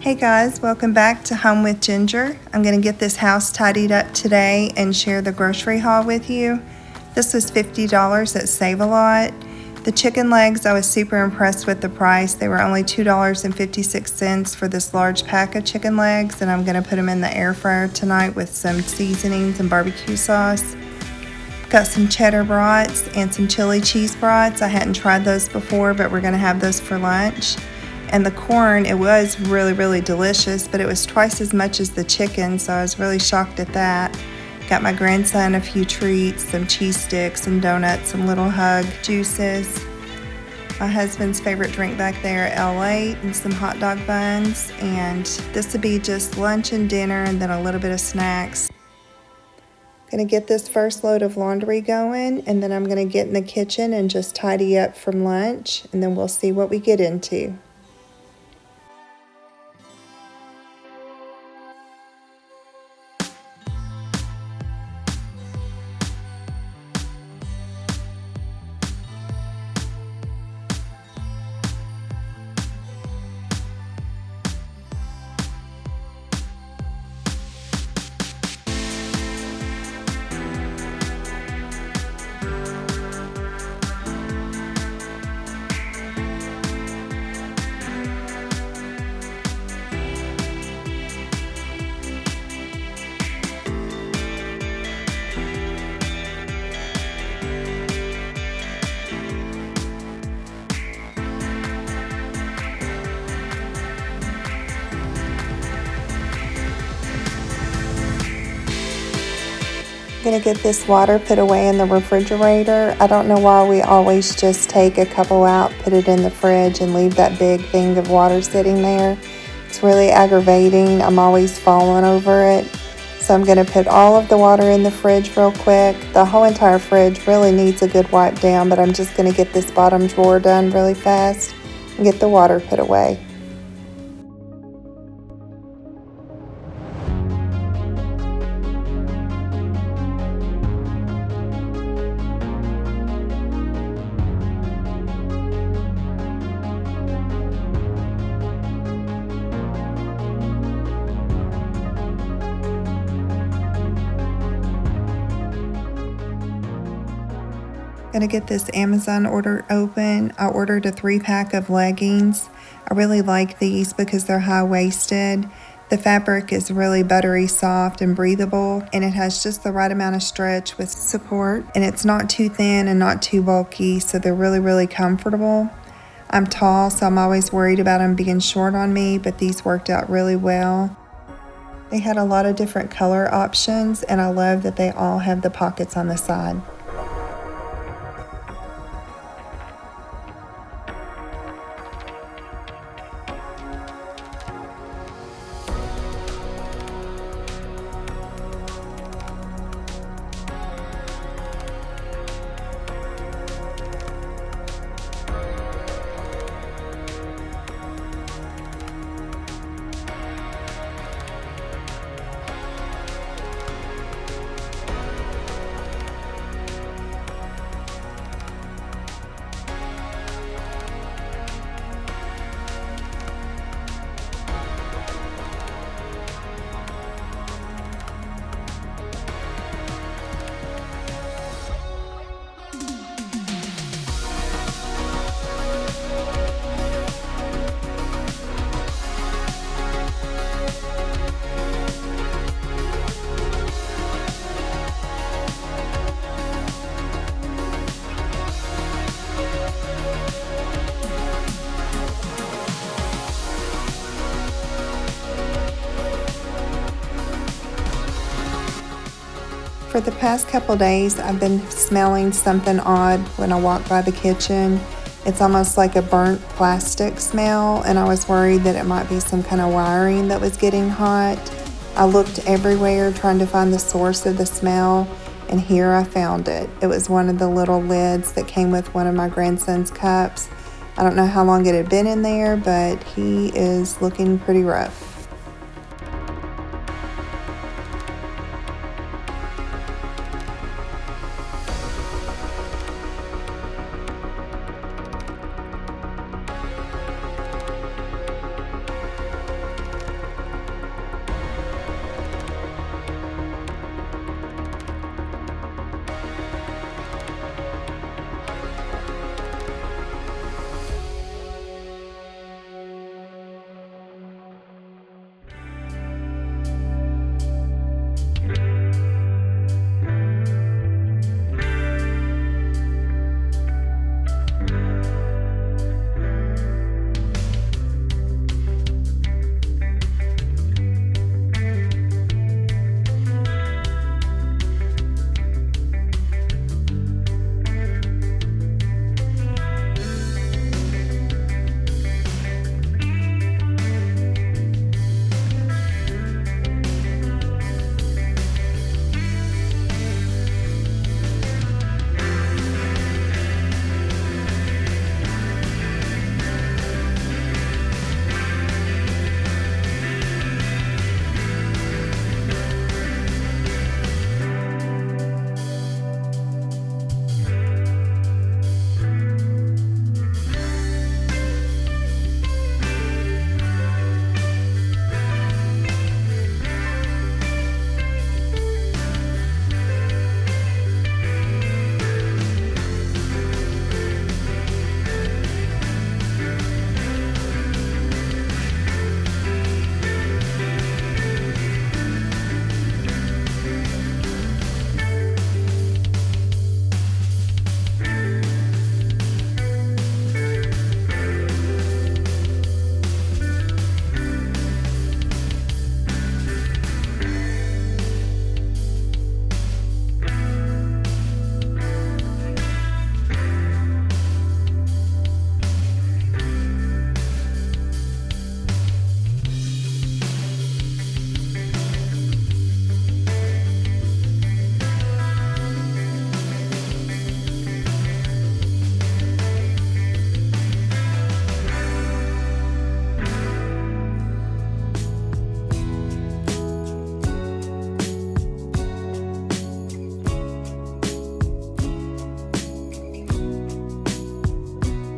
Hey guys, welcome back to Home with Ginger. I'm going to get this house tidied up today and share the grocery haul with you. This was $50 at Save-A-Lot. The chicken legs, I was super impressed with the price. They were only $2.56 for this large pack of chicken legs, and I'm going to put them in the air fryer tonight with some seasonings and barbecue sauce. Got some cheddar brats and some chili cheese brats. I hadn't tried those before, but we're going to have those for lunch. And the corn, it was really delicious, but it was twice as much as the chicken, so I was really shocked at that. Got my grandson a few treats, some cheese sticks, some donuts, some little hug juices. My husband's favorite drink back there, L8, and some hot dog buns. And this would be just lunch and dinner and then a little bit of snacks. Gonna get this first load of laundry going, and then I'm gonna get in the kitchen and just tidy up from lunch, and then we'll see what we get into. I'm gonna get this water put away in the refrigerator. I don't know why we always just take a couple out, put it in the fridge, and leave that big thing of water sitting there. It's really aggravating. I'm always falling over it. So I'm gonna put all of the water in the fridge real quick. The whole entire fridge really needs a good wipe down, but I'm just gonna get this bottom drawer done really fast and get the water put away. Gonna get this Amazon order open. I ordered a 3-pack of leggings. I really like these because they're high-waisted. The fabric is really buttery soft and breathable, and it has just the right amount of stretch with support, and it's not too thin and not too bulky, so they're really comfortable. I'm tall, so I'm always worried about them being short on me, but these worked out really well. They had a lot of different color options, and I love that they all have the pockets on the side. For the past couple days, I've been smelling something odd when I walk by the kitchen. It's almost like a burnt plastic smell, and I was worried that it might be some kind of wiring that was getting hot. I looked everywhere trying to find the source of the smell, and here I found it. It was one of the little lids that came with one of my grandson's cups. I don't know how long it had been in there, but he is looking pretty rough.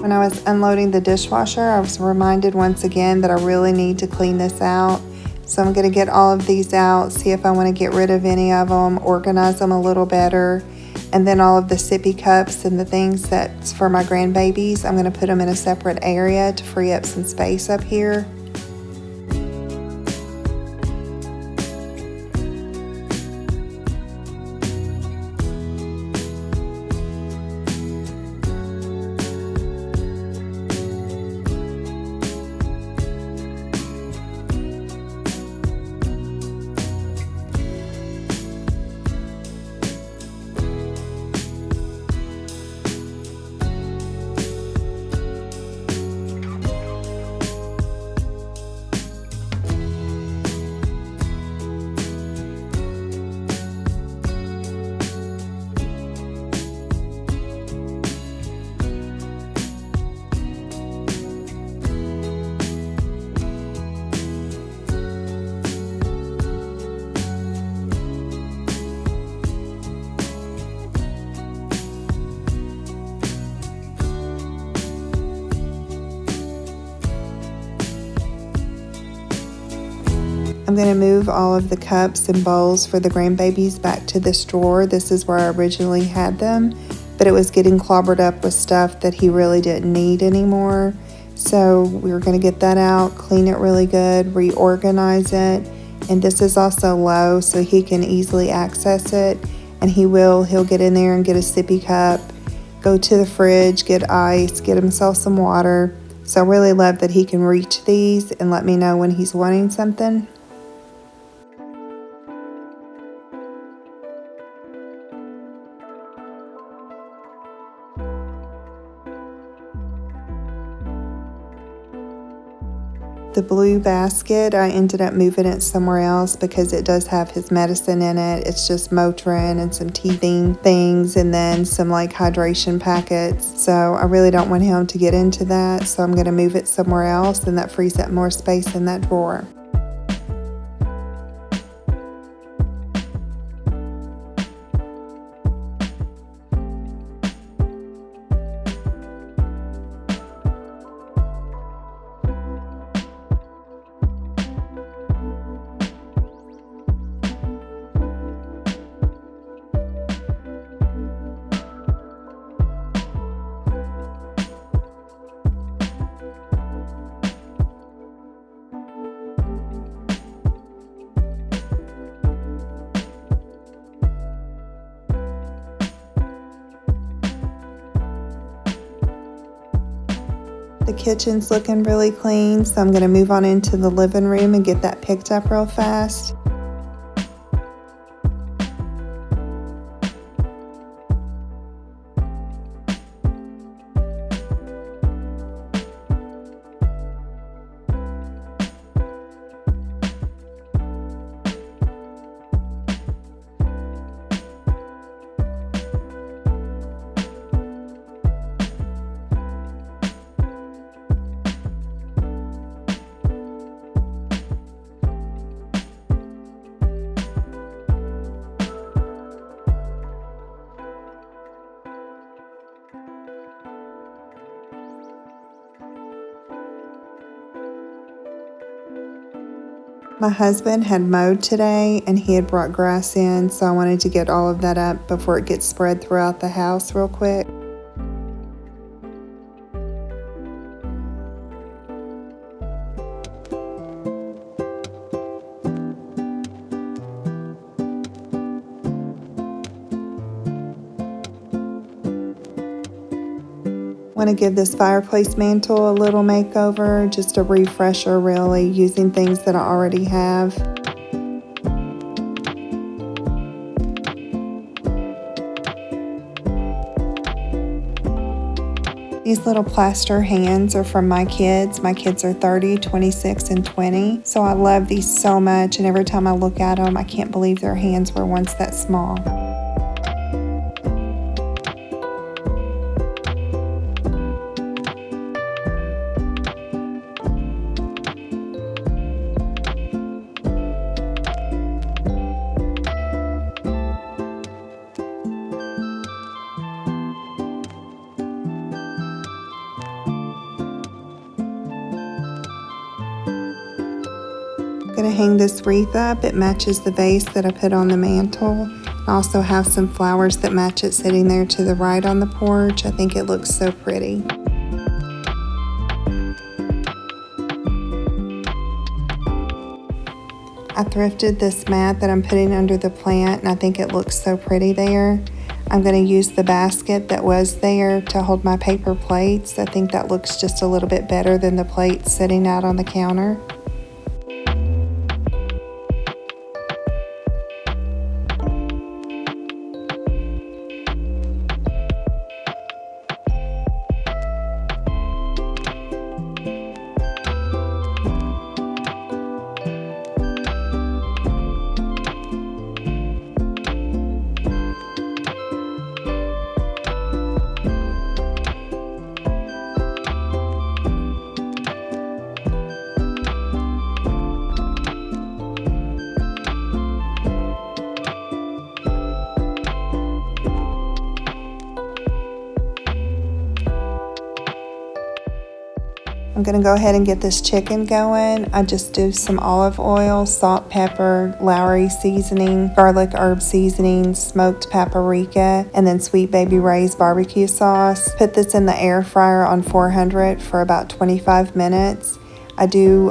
When I was unloading the dishwasher, I was reminded once again that I really need to clean this out. So I'm going to get all of these out, see if I want to get rid of any of them, organize them a little better. And then all of the sippy cups and the things that's for my grandbabies, I'm going to put them in a separate area to free up some space up here. I'm going to move all of the cups and bowls for the grandbabies back to this drawer. This is where I originally had them, but it was getting clobbered up with stuff that he really didn't need anymore. So we're going to get that out, clean it really good, reorganize it. And this is also low, so he can easily access it. And he'll get in there and get a sippy cup, go to the fridge, get ice, get himself some water. So I really love that he can reach these and let me know when he's wanting something. The blue basket, I ended up moving it somewhere else because it does have his medicine in it. It's just Motrin and some teething things and then some like hydration packets. So I really don't want him to get into that. So I'm going to move it somewhere else, and that frees up more space in that drawer. The kitchen's looking really clean, so I'm going to move on into the living room and get that picked up real fast. My husband had mowed today and he had brought grass in, so I wanted to get all of that up before it gets spread throughout the house real quick. Want to give this fireplace mantle a little makeover, just a refresher really, using things that I already have. These little plaster hands are from my kids. My kids are 30, 26, and 20. So I love these so much, and every time I look at them, I can't believe their hands were once that small. Gonna hang this wreath up. It matches the vase that I put on the mantle. I also have some flowers that match it sitting there to the right on the porch. I think it looks so pretty. I thrifted this mat that I'm putting under the plant, and I think it looks so pretty there. I'm going to use the basket that was there to hold my paper plates. I think that looks just a little bit better than the plates sitting out on the counter. I'm going to go ahead and get this chicken going. I just do some olive oil, salt, pepper, Lowry seasoning, garlic herb seasoning, smoked paprika, and then Sweet Baby Ray's barbecue sauce. Put this in the air fryer on 400 for about 25 minutes. I do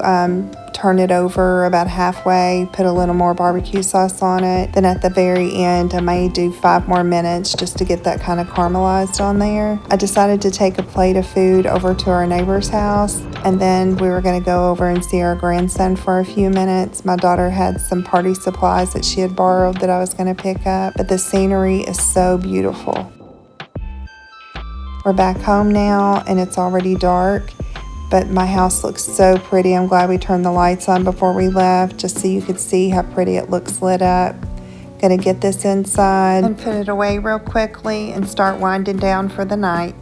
turn it over about halfway, put a little more barbecue sauce on it. Then at the very end, I may do 5 more minutes just to get that kind of caramelized on there. I decided to take a plate of food over to our neighbor's house, and then we were going to go over and see our grandson for a few minutes. My daughter had some party supplies that she had borrowed that I was going to pick up, but the scenery is so beautiful. We're back home now, and it's already dark. But my house looks so pretty. I'm glad we turned the lights on before we left, just so you could see how pretty it looks lit up. Gonna get this inside and put it away real quickly and start winding down for the night.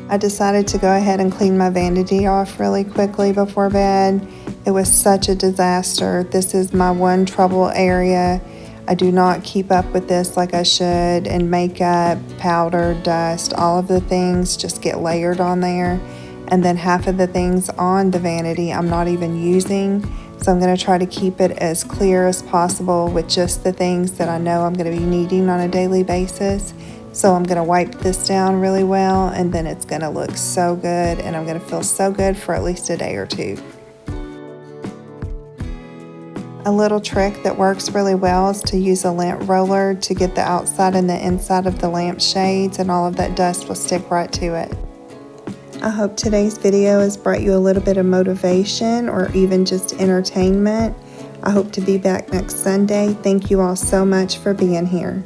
I decided to go ahead and clean my vanity off really quickly before bed. It was such a disaster. This is my one trouble area. I do not keep up with this like I should, and makeup, powder, dust, all of the things just get layered on there. And then half of the things on the vanity I'm not even using. So I'm going to try to keep it as clear as possible with just the things that I know I'm going to be needing on a daily basis. So I'm going to wipe this down really well, and then it's going to look so good, and I'm going to feel so good for at least a day or two. A little trick that works really well is to use a lint roller to get the outside and the inside of the lamp shades, and all of that dust will stick right to it. I hope today's video has brought you a little bit of motivation or even just entertainment. I hope to be back next Sunday. Thank you all so much for being here.